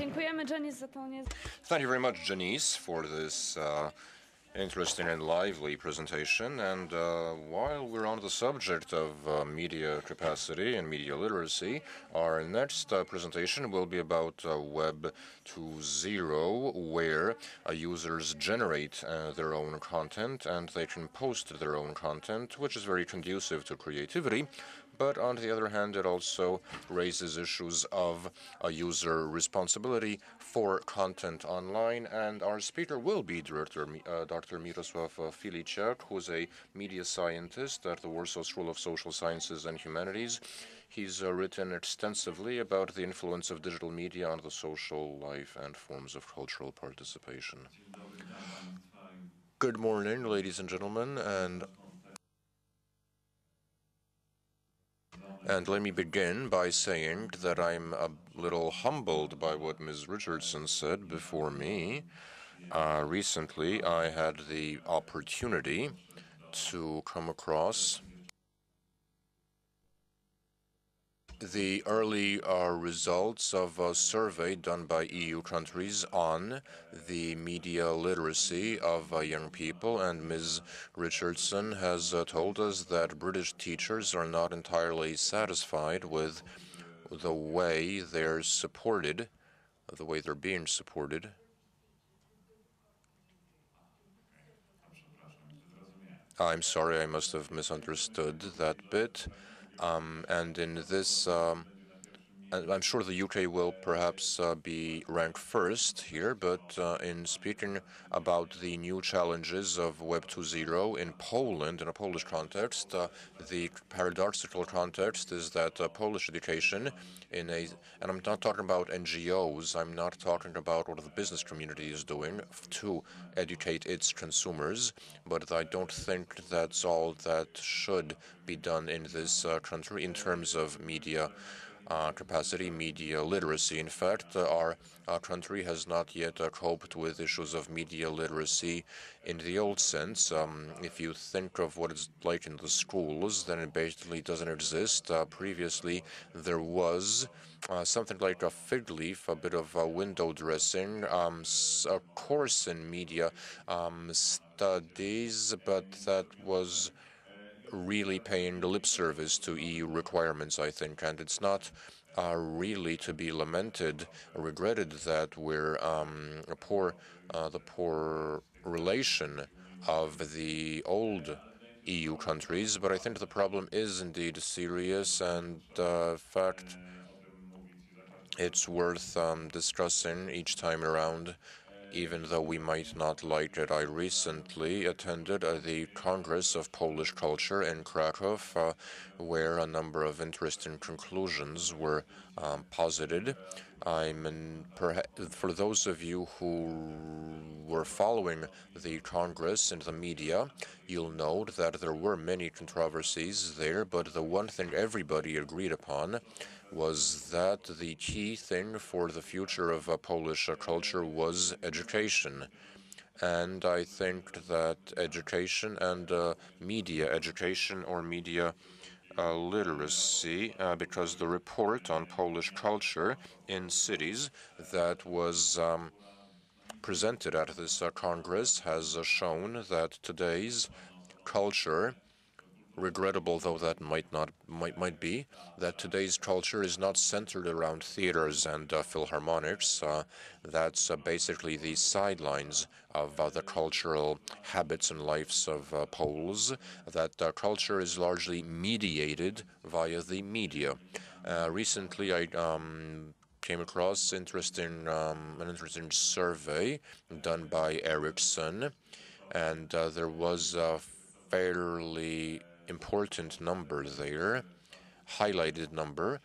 Thank you very much, Janice, for this interesting and lively presentation. And while we're on the subject of media capacity and media literacy, our next presentation will be about Web 2.0, where users generate their own content and they can post their own content, which is very conducive to creativity. But on the other hand, it also raises issues of user responsibility for content online. And our speaker will be Dr. Mirosław Filiciak, who is a media scientist at the Warsaw School of Social Sciences and Humanities. He's written extensively about the influence of digital media on the social life and forms of cultural participation. Good morning, ladies and gentlemen, and let me begin by saying that I'm a little humbled by what Ms. Richardson said before me. Recently, I had the opportunity to come across the early results of a survey done by EU countries on the media literacy of young people, and Ms. Richardson has told us that British teachers are not entirely satisfied with the way they're supported, the way they're being supported. I'm sorry, I must have misunderstood that bit. And in this, I'm sure the UK will perhaps be ranked first here, but in speaking about the new challenges of Web 2.0 in Poland, in a Polish context, the paradoxical context is that Polish education and I'm not talking about NGOs, I'm not talking about what the business community is doing to educate its consumers, but I don't think that's all that should be done in this country in terms of media capacity, media literacy. In fact, our country has not yet coped with issues of media literacy in the old sense. If you think of what it's like in the schools, then it basically doesn't exist. Previously, there was something like a fig leaf, a bit of window dressing, a course in media studies, but that was really paying lip service to EU requirements, I think, and it's not really to be lamented or regretted that we're the poor relation of the old EU countries, but I think the problem is indeed serious, and in fact, it's worth discussing each time around, even though we might not like it. I recently attended the Congress of Polish Culture in Krakow, where a number of interesting conclusions were posited. For those of you who were following the Congress in the media, you'll note that there were many controversies there, but the one thing everybody agreed upon was that the key thing for the future of Polish culture was education. And I think that education and media education or media literacy, because the report on Polish culture in cities that was presented at this Congress has shown that today's culture, regrettable though that might be, that today's culture is not centered around theaters and philharmonics. That's basically the sidelines of the cultural habits and lives of Poles. That culture is largely mediated via the media. Recently, I came across an interesting survey done by Ericsson, and there was a fairly important number there, highlighted number,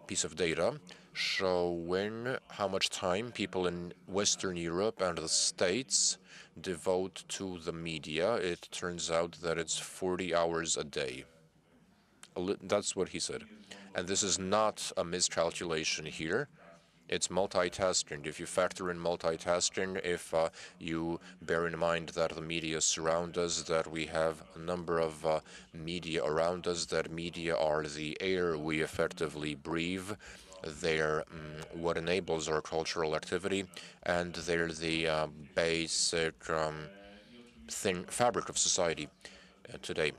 piece of data showing how much time people in Western Europe and the States devote to the media. It turns out that it's 40 hours a day. That's what he said. And this is not a miscalculation here. It's multitasking. If you factor in multitasking, if you bear in mind that the media surround us, that we have a number of media around us, that media are the air we effectively breathe, They're what enables our cultural activity, and they're the basic fabric of society today.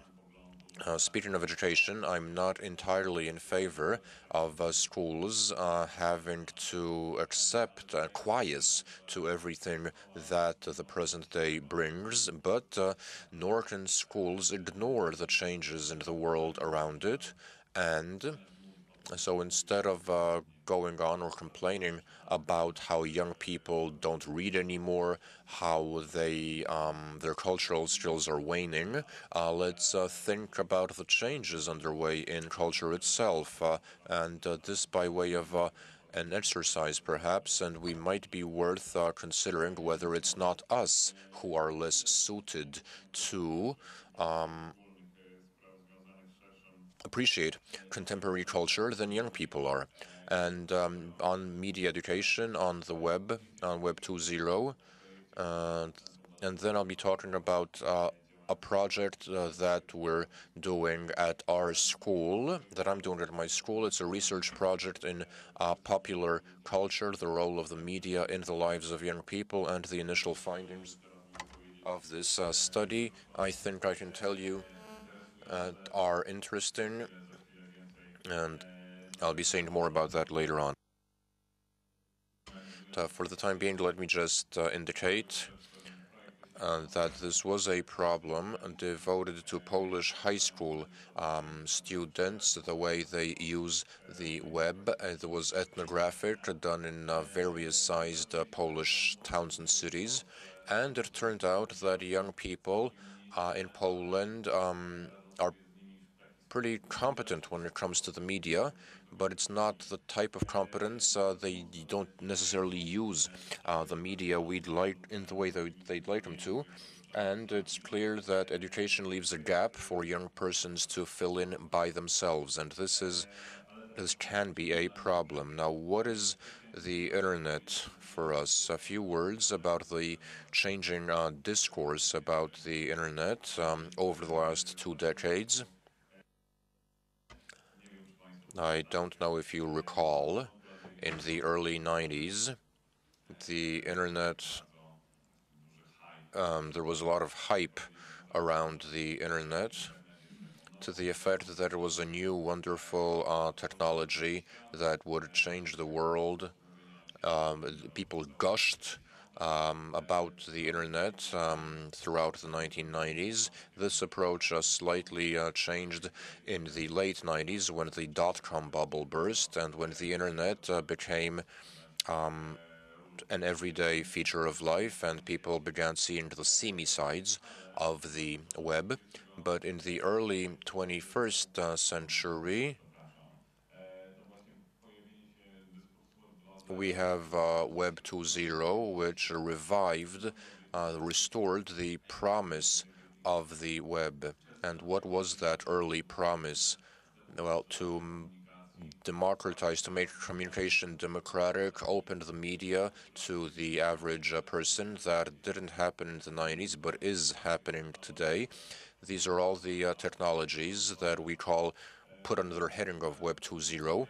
Speaking of education, I'm not entirely in favor of schools having to accept quiesce to everything that the present day brings, but nor can schools ignore the changes in the world around it. And so instead of going on or complaining about how young people don't read anymore, how their cultural skills are waning, let's think about the changes underway in culture itself, and this by way of an exercise, perhaps, and we might be worth considering whether it's not us who are less suited to appreciate contemporary culture than young people are. And on media education, on the web, on Web 2.0, and then I'll be talking about a project that we're doing at our school, that I'm doing at my school. It's a research project in popular culture, the role of the media in the lives of young people, and the initial findings of this study. I think I can tell you are interesting, and I'll be saying more about that later on. For the time being, let me just indicate that this was a problem devoted to Polish high school students, the way they use the web. It was ethnographic, done in various sized Polish towns and cities. And it turned out that young people in Poland are pretty competent when it comes to the media, but it's not the type of competence they don't necessarily use the media we'd like in the way they'd like them to. And it's clear that education leaves a gap for young persons to fill in by themselves, and this can be a problem. Now, what is the internet for us? A few words about the changing discourse about the internet over the last 2 decades. I don't know if you recall, in the early 90s, the internet, there was a lot of hype around the internet to the effect that it was a new, wonderful technology that would change the world. People gushed about the internet throughout the 1990s. This approach slightly changed in the late 90s when the dot-com bubble burst and when the internet became an everyday feature of life and people began seeing the seamy sides of the web. But in the early 21st century, we have Web 2.0, which revived, restored the promise of the web. And what was that early promise? Well, to democratize, to make communication democratic, opened the media to the average person. That didn't happen in the 90s, but is happening today. These are all the technologies that we put under the heading of Web 2.0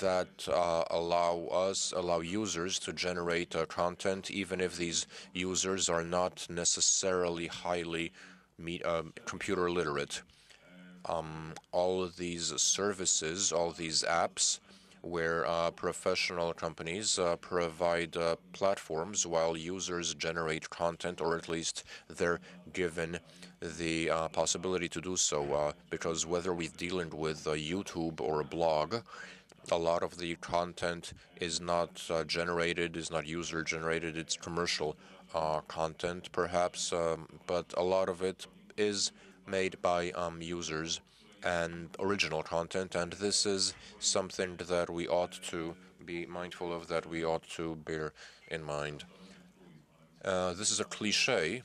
that allow users to generate content, even if these users are not necessarily highly computer literate. All of these services, all these apps, where professional companies provide platforms while users generate content, or at least they're given the possibility to do so. Because whether we're dealing with YouTube or a blog, a lot of the content is not generated, is not user generated, it's commercial content perhaps, but a lot of it is made by users and original content, and this is something that we ought to be mindful of, that we ought to bear in mind. This is a cliche,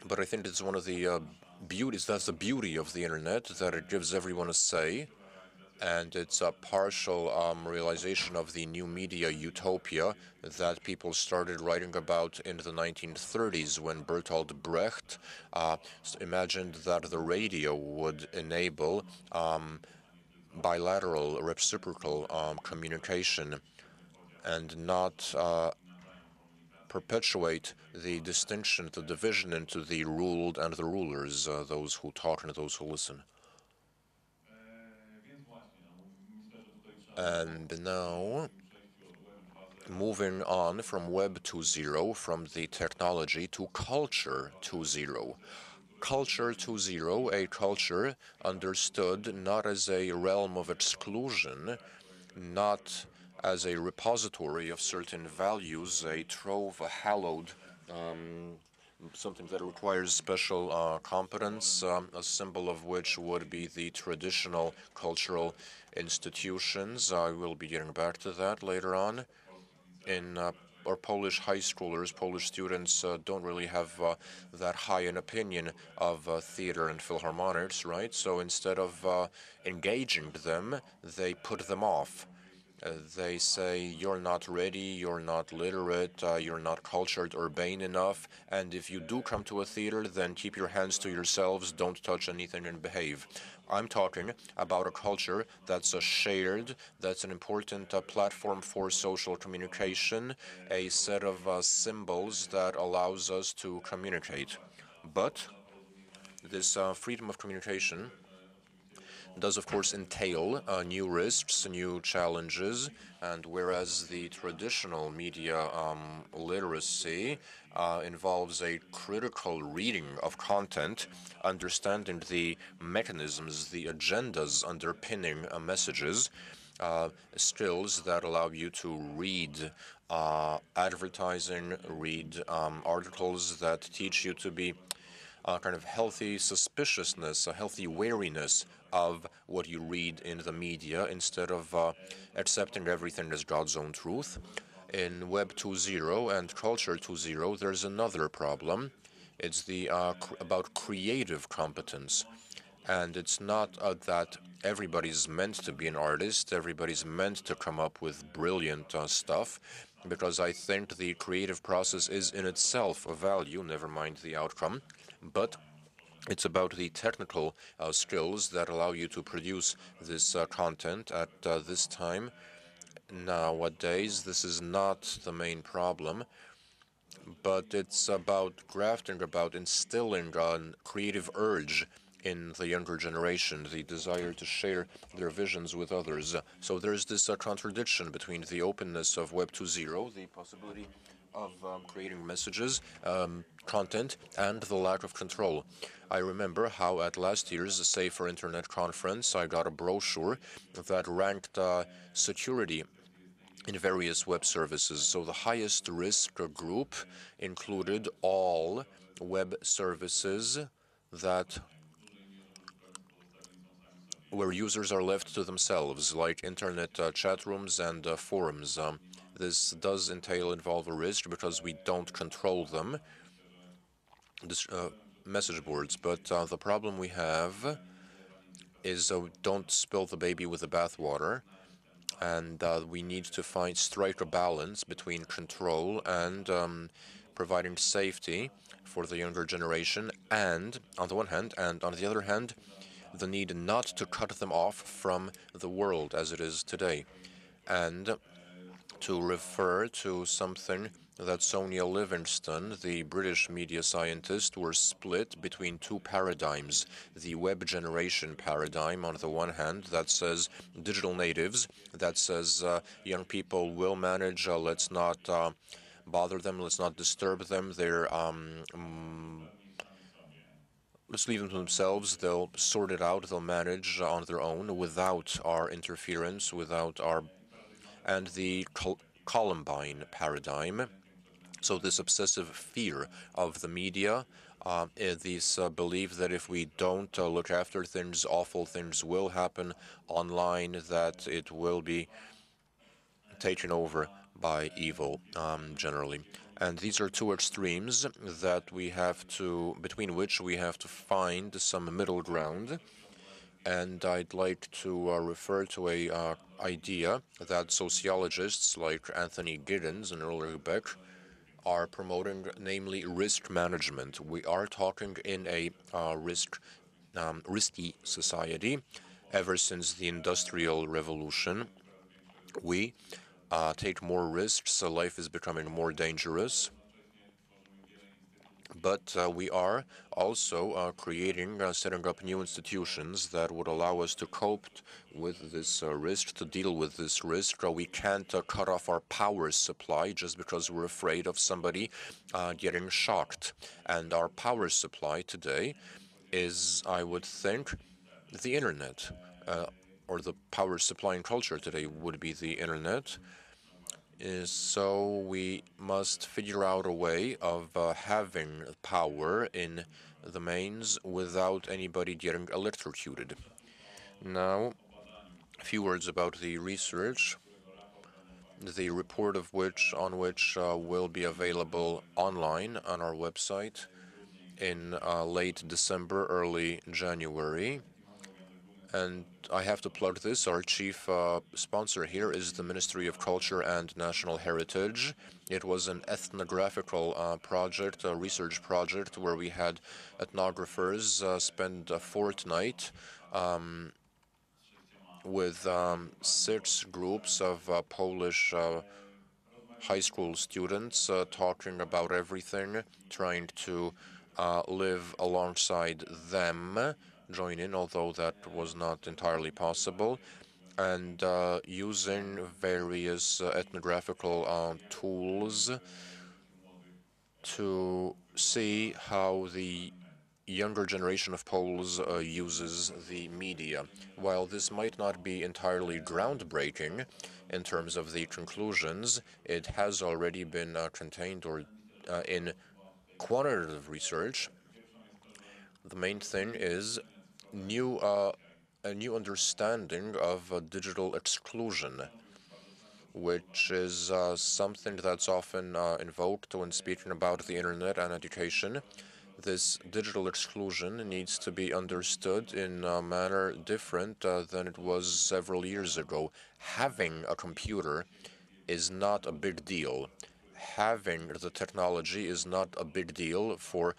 but I think it's one of the beauties, that's the beauty of the internet, that it gives everyone a say. And it's a partial realization of the new media utopia that people started writing about in the 1930s when Bertolt Brecht imagined that the radio would enable bilateral, reciprocal communication and not perpetuate the distinction, the division into the ruled and the rulers, those who talk and those who listen. And now, moving on from Web 2.0, from the technology to Culture 2.0. Culture 2.0, a culture understood not as a realm of exclusion, not as a repository of certain values, a trove, a hallowed, something that requires special competence, a symbol of which would be the traditional cultural institutions. I will be getting back to that later on. In our Polish high schoolers, Polish students don't really have that high an opinion of theater and philharmonics, right? So instead of engaging them, they put them off. They say, you're not ready, you're not literate, you're not cultured, urbane enough, and if you do come to a theater, then keep your hands to yourselves, don't touch anything and behave. I'm talking about a culture that's shared, that's an important platform for social communication, a set of symbols that allows us to communicate. But this freedom of communication does, of course, entail new risks, new challenges, and whereas the traditional media literacy involves a critical reading of content, understanding the mechanisms, the agendas underpinning messages, skills that allow you to read advertising, read articles that teach you to be kind of healthy suspiciousness, a healthy wariness of what you read in the media instead of accepting everything as God's own truth. In Web 2.0 and Culture 2.0, there's another problem. It's the about creative competence. And it's not that everybody's meant to be an artist, everybody's meant to come up with brilliant stuff, because I think the creative process is in itself a value, never mind the outcome. But it's about the technical skills that allow you to produce this content at this time. Nowadays, this is not the main problem, but it's about grafting, about instilling a creative urge in the younger generation, the desire to share their visions with others. So there's this contradiction between the openness of Web 2.0, the possibility of creating messages, content, and the lack of control. I remember how at last year's Safer Internet conference, I got a brochure that ranked security in various web services. So the highest risk group included all web services that where users are left to themselves, like internet chat rooms and forums. This does involve a risk because we don't control them, this, message boards. But the problem we have is don't spill the baby with the bathwater. And we need to strike a balance between control and providing safety for the younger generation, and on the one hand, and on the other hand, the need not to cut them off from the world as it is today, and to refer to something that Sonia Livingstone, the British media scientist, were split between two paradigms. The web generation paradigm, on the one hand, that says digital natives, that says young people will manage, let's not bother them, let's not disturb them, let's leave them to themselves, they'll sort it out, they'll manage on their own without our interference, and the Columbine paradigm. So this obsessive fear of the media, this belief that if we don't look after things, awful things will happen online, that it will be taken over by evil, generally. And these are two extremes that between which we have to find some middle ground. And I'd like to refer to a idea that sociologists like Anthony Giddens and Ulrich Beck are promoting, namely risk management. We are talking in a risky society, Ever since the Industrial Revolution, we take more risks, so life is becoming more dangerous. But we are also setting up new institutions that would allow us to cope with this risk, to deal with this risk. We can't cut off our power supply just because we're afraid of somebody getting shocked. And our power supply today is, I would think, the internet. Or the power supply in culture today would be the internet. So we must figure out a way of having power in the mains without anybody getting electrocuted. Now, a few words about the research, the report of which will be available online on our website in late December, early January. And I have to plug this. Our chief sponsor here is the Ministry of Culture and National Heritage. It was an ethnographical project, a research project, where we had ethnographers spend a fortnight with 6 groups of Polish high school students talking about everything, trying to live alongside them, join in, although that was not entirely possible, and using various ethnographical tools to see how the younger generation of Poles uses the media. While this might not be entirely groundbreaking in terms of the conclusions, it has already been contained or in quantitative research. The main thing is a new understanding of digital exclusion, which is something that's often invoked when speaking about the internet and education. This digital exclusion needs to be understood in a manner different than it was several years ago. Having a computer is not a big deal. Having the technology is not a big deal for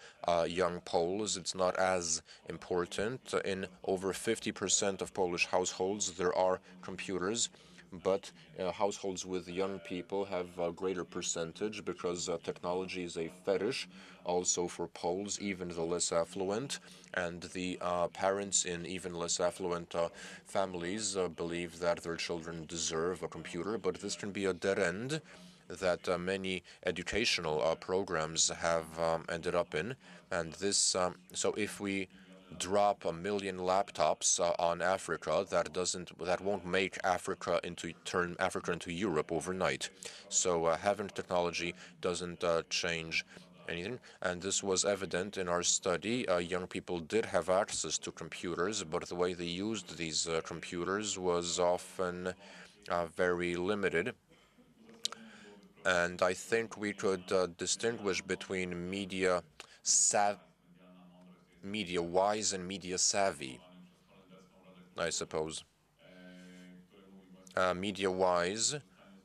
young Poles. It's not as important. In over 50% of Polish households, there are computers, but households with young people have a greater percentage because technology is a fetish also for Poles, even the less affluent, and the parents in even less affluent families believe that their children deserve a computer, but this can be a dead end that many educational programs have ended up in. And this, so if we drop 1 million laptops on Africa, that won't make turn Africa into Europe overnight. So having technology doesn't change anything, and this was evident in our study. Young people did have access to computers, but the way they used these computers was often very limited. And I think we could distinguish between media wise and media savvy, I suppose. Media wise,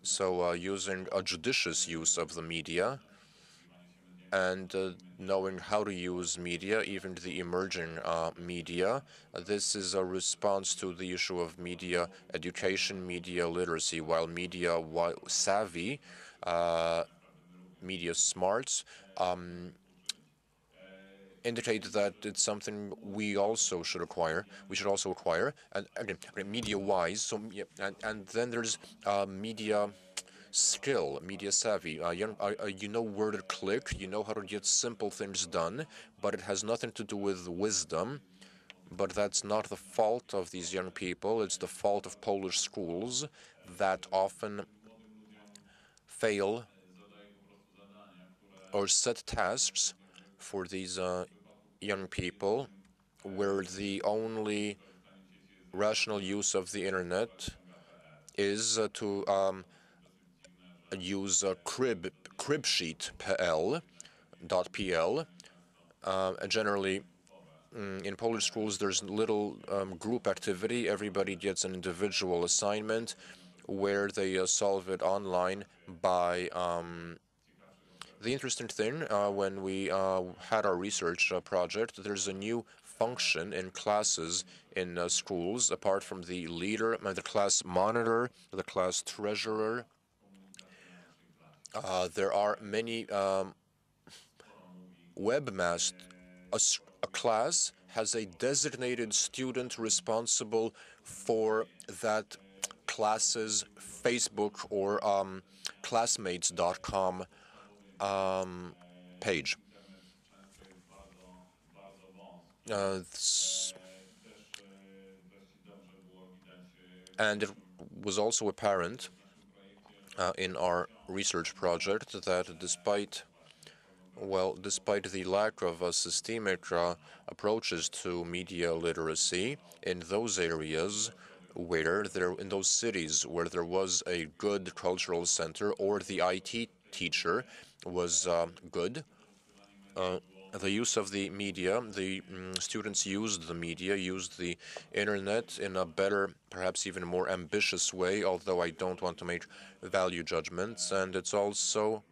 so using a judicious use of the media and knowing how to use media, even the emerging media. This is a response to the issue of media education, media literacy, while media savvy, media smarts, indicate that it's something we also should acquire. We should also acquire, and again, media-wise. So, yeah, and then there's media skill, media savvy. You know where to click. You know how to get simple things done, but it has nothing to do with wisdom. But that's not the fault of these young people. It's the fault of Polish schools that often fail or set tasks for these young people where the only rational use of the internet is to use cribsheet.pl. Generally, in Polish schools, there's little group activity. Everybody gets an individual assignment where they solve it online by the interesting thing, when we had our research project, there's a new function in classes in schools, apart from the leader, the class monitor, the class treasurer. There are many webmasters. A class has a designated student responsible for that class's Facebook or classmates.com page. And it was also apparent in our research project that despite the lack of systemic approaches to media literacy in those areas in those cities where there was a good cultural center or the IT teacher was good, the use of the media, the students used the media, used the internet in a better, perhaps even more ambitious way, although I don't want to make value judgments. And this also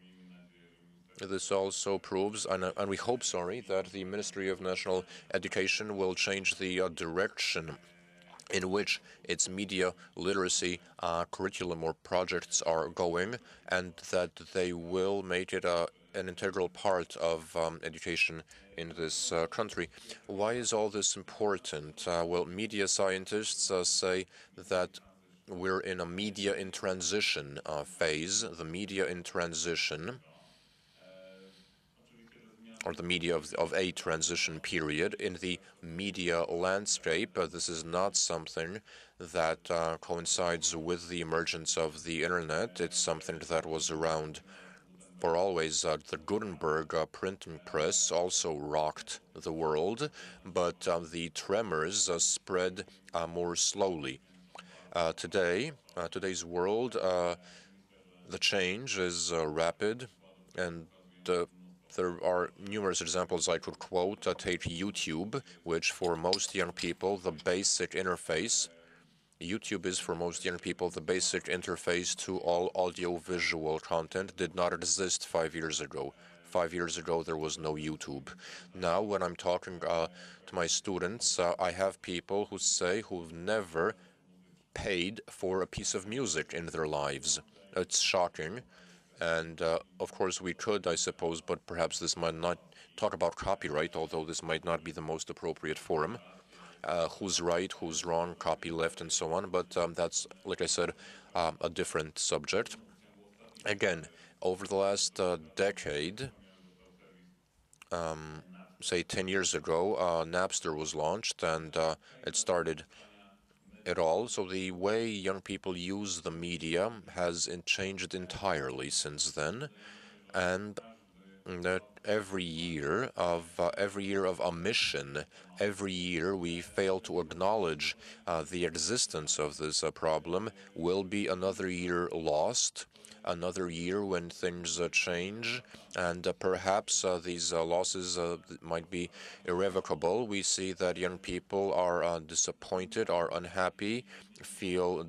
proves, and we hope, that the Ministry of National Education will change the direction in which its media literacy curriculum or projects are going, and that they will make it an integral part of education in this country. Why is all this important? Well, media scientists say that we're in a media in transition phase. The media in transition, or the media of a transition period in the media landscape. This is not something that coincides with the emergence of the internet. It's something that was around for always. The Gutenberg printing press also rocked the world, but the tremors spread more slowly. Today's world, the change is rapid, and there are numerous examples I could quote. Take YouTube, which for most young people, the basic interface. YouTube is for most young people the basic interface to all audiovisual content. Did not exist 5 years ago. 5 years ago, there was no YouTube. Now, when I'm talking to my students, I have people who say who've never paid for a piece of music in their lives. It's shocking. And of course, we could, I suppose, but perhaps this might not talk about copyright, although this might not be the most appropriate forum. Who's right, who's wrong, copyleft, and so on. But that's, like I said, a different subject. Again, over the last decade, say 10 years ago, Napster was launched, and it started it all. So the way young people use the media has changed entirely since then, and that every year of omission, every year we fail to acknowledge the existence of this problem, will be another year lost, another year when things change, and perhaps these losses might be irrevocable. We see that young people are disappointed, are unhappy, feel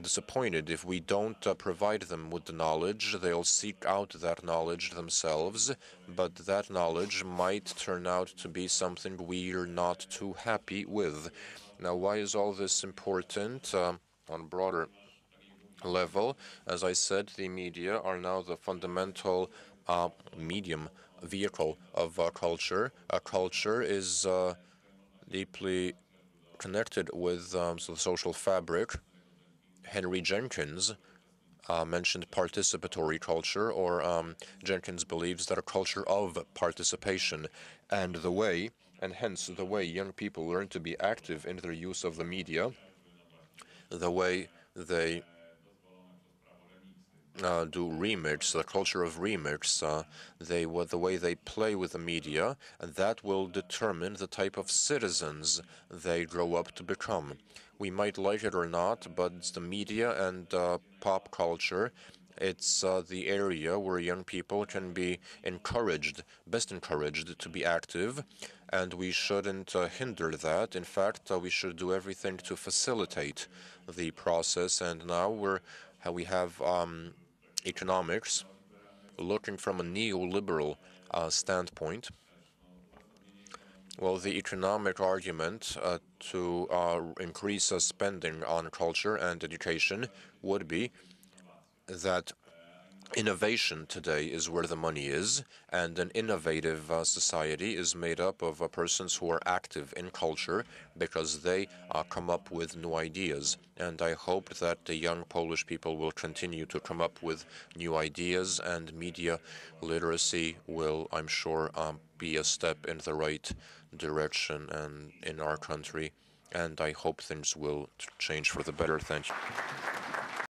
disappointed if we don't provide them with the knowledge. They'll seek out that knowledge themselves, but that knowledge might turn out to be something we're not too happy with. Now, why is all this important on a broader level? As I said, the media are now the fundamental vehicle of culture. Culture is deeply connected with the social fabric. Henry Jenkins mentioned participatory culture, or Jenkins believes that a culture of participation, and hence the way young people learn to be active in their use of the media, the way they do remix, the culture of remix, the way they play with the media, and that will determine the type of citizens they grow up to become. We might like it or not, but it's the media and pop culture. It's the area where young people can be best encouraged to be active, and we shouldn't hinder that. In fact, we should do everything to facilitate the process. And now we have economics looking from a neoliberal standpoint. Well, the economic argument to increase spending on culture and education would be that innovation today is where the money is, and an innovative society is made up of persons who are active in culture because they come up with new ideas. And I hope that the young Polish people will continue to come up with new ideas, and media literacy will, I'm sure, be a step in the right direction and in our country. And I hope things will change for the better. Thank you.